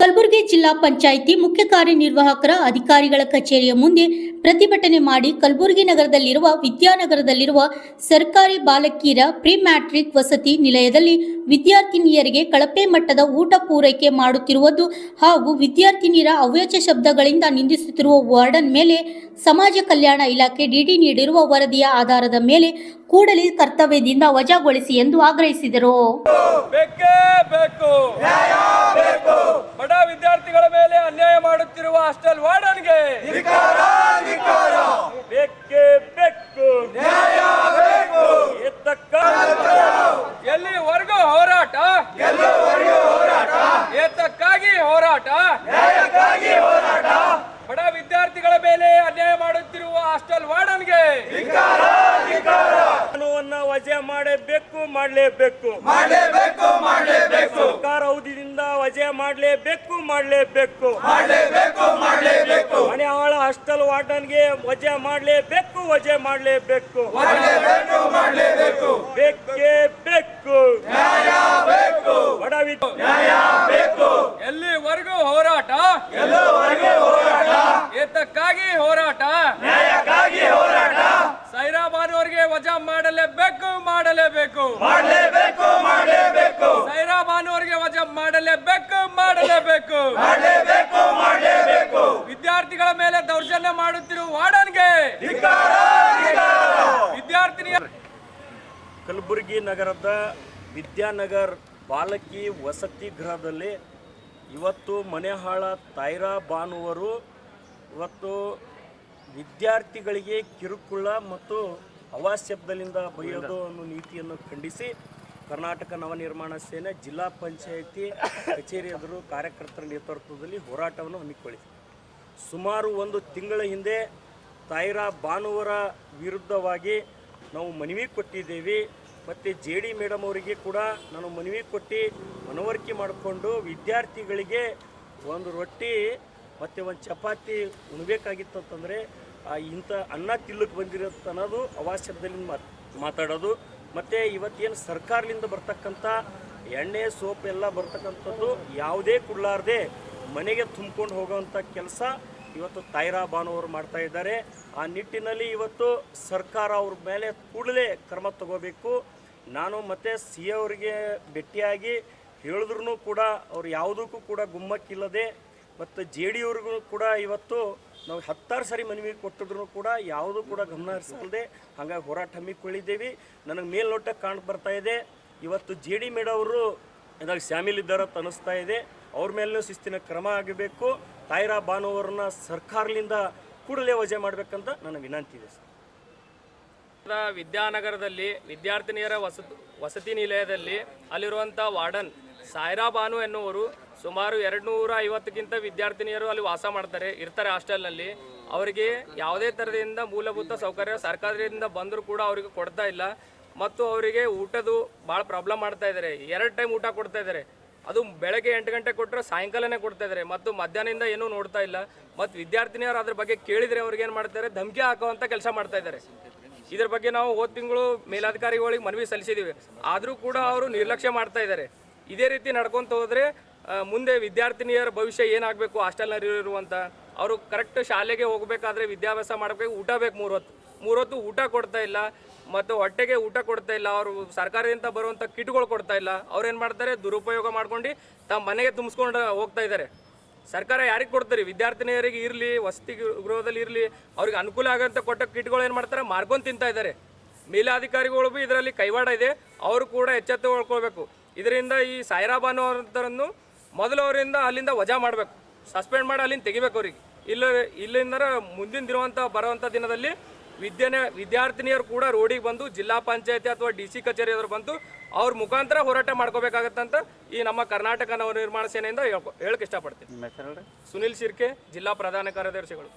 ಕಲಬುರಗಿ ಜಿಲ್ಲಾ ಪಂಚಾಯಿತಿ ಮುಖ್ಯ ಕಾರ್ಯನಿರ್ವಾಹಕರ ಅಧಿಕಾರಿಗಳ ಕಚೇರಿಯ ಮುಂದೆ ಪ್ರತಿಭಟನೆ ಮಾಡಿ ಕಲಬುರಗಿ ನಗರದಲ್ಲಿರುವ ವಿದ್ಯಾನಗರದಲ್ಲಿರುವ ಸರ್ಕಾರಿ ಬಾಲಕಿಯರ ಪ್ರಿ ಮ್ಯಾಟ್ರಿಕ್ ವಸತಿ ನಿಲಯದಲ್ಲಿ ವಿದ್ಯಾರ್ಥಿನಿಯರಿಗೆ ಕಳಪೆ ಮಟ್ಟದ ಊಟ ಪೂರೈಕೆ ಮಾಡುತ್ತಿರುವುದು ಹಾಗೂ ವಿದ್ಯಾರ್ಥಿನಿಯರ ಅವ್ಯಾಚ ಶಬ್ದಗಳಿಂದ ನಿಂದಿಸುತ್ತಿರುವ ವಾರ್ಡನ್ ಮೇಲೆ ಸಮಾಜ ಕಲ್ಯಾಣ ಇಲಾಖೆ ಡಿಡಿ ನೀಡಿರುವ ವರದಿಯ ಆಧಾರದ ಮೇಲೆ ಕೂಡಲೇ ಕರ್ತವ್ಯದಿಂದ ವಜಾಗೊಳಿಸಿ ಎಂದು ಆಗ್ರಹಿಸಿದರು. ಬಡ ವಿದ್ಯಾರ್ಥಿಗಳ ಮೇಲೆ ಅನ್ಯಾಯ ಮಾಡುತ್ತಿರುವ ಹಾಸ್ಟೆಲ್ ವಾರ್ಡನ್ಗೆ ಬೇಕೇ ಬೇಕು, ಎಲ್ಲಿವರೆಗೂ ಹೋರಾಟ, ಏತಕ್ಕಾಗಿ ಹೋರಾಟ, ಬಡ ವಿದ್ಯಾರ್ಥಿಗಳ ಮೇಲೆ ಅನ್ಯಾಯ ಮಾಡುತ್ತಿರುವ ಹಾಸ್ಟೆಲ್ ವಾರ್ಡನ್ಗೆ ಕಾನೂನನ್ನ ವಜಾ ಮಾಡಲೇಬೇಕು. ಸರ್ಕಾರ ಅವಧಿಯಿಂದ ವಜಾ ಮಾಡಲೇಬೇಕು. ಮನೆ ಆಳ ಹಾಸ್ಟೆಲ್ ವಾರ್ಡನ್ಗೆ ವಜಾ ಮಾಡಲೇಬೇಕು. ಬೇಕೇ ಬೇಕು, ಬಡ ಎಲ್ಲಿವರೆಗೂ ಹೋರಾಟ, ಏತಕ್ಕಾಗಿ ಹೋರಾಟ, ಸೈರಾ ಬಾನುವರಿಗೆ ವಜಾ ಮಾಡಲೇಬೇಕು. ಸೈರಾ ಬಾನುವರಿಗೆ ವಜಾ ಮಾಡಲೇಬೇಕು. ವಿದ್ಯಾರ್ಥಿಗಳ ಮೇಲೆ ದೌರ್ಜನ್ಯ ಮಾಡುತ್ತಿರುವ ವಾರ್ಡನ್ಗೆ ವಿದ್ಯಾರ್ಥಿನಿಯ ಕಲಬುರಗಿ ನಗರದ ವಿದ್ಯಾನಗರ್ ಬಾಲಕಿ ವಸತಿ ಗೃಹದಲ್ಲಿ ಇವತ್ತು ಮನೆಹಾಳ ತಾಯ್ರಾ ಬಾನುವರು ಇವತ್ತು ವಿದ್ಯಾರ್ಥಿಗಳಿಗೆ ಕಿರುಕುಳ ಮತ್ತು ಅವಾಶ್ಯಬ್ದದಿಂದ ಬೈಯೋದು ಅನ್ನೋ ನೀತಿಯನ್ನು ಖಂಡಿಸಿ ಕರ್ನಾಟಕ ನವನಿರ್ಮಾಣ ಸೇನೆ ಜಿಲ್ಲಾ ಪಂಚಾಯಿತಿ ಕಚೇರಿ ಎದುರು ಕಾರ್ಯಕರ್ತರ ನೇತೃತ್ವದಲ್ಲಿ ಹೋರಾಟವನ್ನು ಹಮ್ಮಿಕೊಳ್ಳಿದೆ. ಸುಮಾರು ಒಂದು ತಿಂಗಳ ಹಿಂದೆ ತಾಯ್ರಾ ಬಾನುವರ ವಿರುದ್ಧವಾಗಿ ನಾವು ಮನವಿ ಕೊಟ್ಟಿದ್ದೇವೆ. ಮತ್ತು JD ಮೇಡಮ್ ಅವರಿಗೆ ಕೂಡ ನಾನು ಮನವಿ ಕೊಟ್ಟು ಮನವರಿಕೆ ಮಾಡಿಕೊಂಡು ವಿದ್ಯಾರ್ಥಿಗಳಿಗೆ ಒಂದು ರೊಟ್ಟಿ ಮತ್ತು ಒಂದು ಚಪಾತಿ ಉಣ್ಬೇಕಾಗಿತ್ತು ಅಂತಂದರೆ ಇಂಥ ಅನ್ನ ತಿಲ್ಲಕ್ಕೆ ಬಂದಿರುತ್ತೆ ಅನ್ನೋದು ಅವಾಶ್ಯದಲ್ಲಿ ಮಾತಾಡೋದು. ಮತ್ತು ಇವತ್ತೇನು ಸರ್ಕಾರದಿಂದ ಬರ್ತಕ್ಕಂಥ ಎಣ್ಣೆ ಸೋಪ್ ಎಲ್ಲ ಬರ್ತಕ್ಕಂಥದ್ದು ಯಾವುದೇ ಕೊಡಲಾರ್ದೆ ಮನೆಗೆ ತುಂಬಿಕೊಂಡು ಹೋಗೋವಂಥ ಕೆಲಸ ಇವತ್ತು ತಾಯ್ರಾ ಬಾನುವರು ಮಾಡ್ತಾ ಇದ್ದಾರೆ. ಆ ನಿಟ್ಟಿನಲ್ಲಿ ಇವತ್ತು ಸರ್ಕಾರ ಅವ್ರ ಮೇಲೆ ಕೂಡಲೇ ಕ್ರಮ ತಗೋಬೇಕು. ನಾನು ಮತ್ತು ಸಿ ಅವರಿಗೆ ಭೇಟಿಯಾಗಿ ಹೇಳಿದ್ರೂ ಕೂಡ ಅವ್ರು ಯಾವುದಕ್ಕೂ ಕೂಡ ಗುಮ್ಮಕ್ಕಿಲ್ಲದೆ ಮತ್ತು JD ಅವ್ರಿಗೂ ಕೂಡ ಇವತ್ತು ನಾವು 10 ಸಾರಿ ಮನವಿ ಕೊಟ್ಟಿದ್ರು ಕೂಡ ಯಾವುದೂ ಕೂಡ ಗಮನ ಹರಿಸಲ್ದೆ ಹಾಗಾಗಿ ಹೋರಾಟ ಹಮ್ಮಿಕೊಳ್ಳಿದ್ದೇವೆ. ನನಗೆ ಮೇಲ್ನೋಟಕ್ಕೆ ಕಾಣ್ ಬರ್ತಾ ಇದೆ ಇವತ್ತು JD ಮೇಡಮ್ ಅವರು ಇದ್ರಾಗ ಶಾಮೀಲಿದ್ದಾರೆ ಅಂತ ಅನ್ನಿಸ್ತಾ ಇದೆ. ಅವ್ರ ಮೇಲೂ ಶಿಸ್ತಿನ ಕ್ರಮ ಆಗಬೇಕು. ತಾಯ್ರಾ ಬಾನುವರನ್ನ ಸರ್ಕಾರದಿಂದ ಕೂಡಲೇ ವಜಾ ಮಾಡಬೇಕಂತ ನನ್ನ ವಿನಂತಿ ಇದೆ. ವಿದ್ಯಾನಗರದಲ್ಲಿ ವಿದ್ಯಾರ್ಥಿನಿಯರ ವಸತಿ ನಿಲಯದಲ್ಲಿ ಅಲ್ಲಿರುವಂಥ ವಾರ್ಡನ್ ಸಾಯ್ರಾ ಬಾನು ಎನ್ನುವರು ಸುಮಾರು 250ಕ್ಕಿಂತ ವಿದ್ಯಾರ್ಥಿನಿಯರು ಅಲ್ಲಿ ವಾಸ ಇರ್ತಾರೆ ಹಾಸ್ಟೆಲ್ನಲ್ಲಿ. ಅವರಿಗೆ ಯಾವುದೇ ಥರದಿಂದ ಮೂಲಭೂತ ಸೌಕರ್ಯ ಸರ್ಕಾರದಿಂದ ಬಂದರೂ ಕೂಡ ಅವರಿಗೆ ಕೊಡ್ತಾ ಇಲ್ಲ. ಮತ್ತು ಅವರಿಗೆ ಊಟದ್ದು ಭಾಳ ಪ್ರಾಬ್ಲಮ್ ಮಾಡ್ತಾ ಇದ್ದಾರೆ. 2 ಟೈಮ್ ಊಟ ಕೊಡ್ತಾ ಇದ್ದಾರೆ. ಅದು ಬೆಳಗ್ಗೆ 8 ಗಂಟೆ ಕೊಟ್ಟರೆ ಸಾಯಂಕಾಲನೇ ಕೊಡ್ತಾ ಇದ್ದಾರೆ. ಮತ್ತು ಮಧ್ಯಾಹ್ನದಿಂದ ಏನೂ ನೋಡ್ತಾ ಇಲ್ಲ. ಮತ್ತು ವಿದ್ಯಾರ್ಥಿನಿಯರು ಅದ್ರ ಬಗ್ಗೆ ಕೇಳಿದರೆ ಅವ್ರಿಗೆ ಏನು ಮಾಡ್ತಾರೆ, ಧಮಕಿ ಹಾಕುವಂಥ ಕೆಲಸ ಮಾಡ್ತಾ ಇದ್ದಾರೆ. ಇದ್ರ ಬಗ್ಗೆ ನಾವು ಹೋದ ತಿಂಗಳು ಮೇಲಾಧಿಕಾರಿಗಳಿಗೆ ಮನವಿ ಸಲ್ಲಿಸಿದ್ದೀವಿ. ಆದರೂ ಕೂಡ ಅವರು ನಿರ್ಲಕ್ಷ್ಯ ಮಾಡ್ತಾ ಇದ್ದಾರೆ. ಇದೇ ರೀತಿ ನಡ್ಕೊತ ಹೋದರೆ ಮುಂದೆ ವಿದ್ಯಾರ್ಥಿನಿಯರ ಭವಿಷ್ಯ ಏನಾಗಬೇಕು, ಹಾಸ್ಟೆಲ್ನಲ್ಲಿ ಇರುವಂಥ ಅವರು ಕರೆಕ್ಟ್ ಶಾಲೆಗೆ ಹೋಗಬೇಕಾದ್ರೆ ವಿದ್ಯಾಭ್ಯಾಸ ಮಾಡಬೇಕು. ಊಟ ಬೇಕು, 3 ಹೊತ್ತು ಊಟ ಕೊಡ್ತಾ ಇಲ್ಲ. ಮತ್ತು ಹೊಟ್ಟೆಗೆ ಊಟ ಕೊಡ್ತಾ ಇಲ್ಲ. ಅವರು ಸರ್ಕಾರದಿಂದ ಬರುವಂಥ ಕಿಟ್ಗಳು ಕೊಡ್ತಾ ಇಲ್ಲ. ಅವ್ರು ಏನು ಮಾಡ್ತಾರೆ, ದುರುಪಯೋಗ ಮಾಡ್ಕೊಂಡು ತಮ್ಮ ಮನೆಗೆ ತುಂಬಿಸ್ಕೊಂಡು ಹೋಗ್ತಾ ಇದ್ದಾರೆ. ಸರ್ಕಾರ ಯಾರಿಗೆ ಕೊಡ್ತಾರೆ, ವಿದ್ಯಾರ್ಥಿನಿಯರಿಗೆ ಇರಲಿ, ವಸತಿ ಗೃಹದಲ್ಲಿ ಇರಲಿ, ಅವ್ರಿಗೆ ಅನುಕೂಲ ಆಗೋಂಥ ಕೊಟ್ಟ ಕಿಟ್ಗಳು ಏನು ಮಾಡ್ತಾರೆ, ಮಾರ್ಕೊಂಡು ತಿಂತಾ ಇದ್ದಾರೆ. ಮೇಲಾಧಿಕಾರಿಗಳು ಭೀ ಇದರಲ್ಲಿ ಕೈವಾಡ ಇದೆ. ಅವರು ಕೂಡ ಎಚ್ಚೆತ್ತುಕೊಳ್ಬೇಕು. ಇದರಿಂದ ಈ ಸಾಯ್ರಾ ಬಾನು ಅವರನ್ನು ಮೊದಲು ಅವರಿಂದ ಅಲ್ಲಿಂದ ವಜಾ ಮಾಡಬೇಕು, ಸಸ್ಪೆಂಡ್ ಮಾಡಿ ಅಲ್ಲಿಂದ ತೆಗಿಬೇಕು ಅವ್ರಿಗೆ. ಇಲ್ಲಿಂದ ಮುಂದಿನ ಬರುವಂಥ ದಿನದಲ್ಲಿ ವಿದ್ಯಾರ್ಥಿನಿಯರು ಕೂಡ ರೋಡಿಗೆ ಬಂದು ಜಿಲ್ಲಾ ಪಂಚಾಯತಿ ಅಥವಾ DC ಕಚೇರಿ ಎದುರು ಬಂದು ಅವ್ರ ಮುಖಾಂತರ ಹೋರಾಟ ಮಾಡ್ಕೋಬೇಕಾಗತ್ತಂತ ಈ ನಮ್ಮ ಕರ್ನಾಟಕ ನವನಿರ್ಮಾಣ ಸೇನೆಯಿಂದ ಹೇಳಕ್ಕೆ ಇಷ್ಟಪಡ್ತೀನಿ. ಸುನಿಲ್ ಶಿರ್ಕೆ, ಜಿಲ್ಲಾ ಪ್ರಧಾನ ಕಾರ್ಯದರ್ಶಿಗಳು.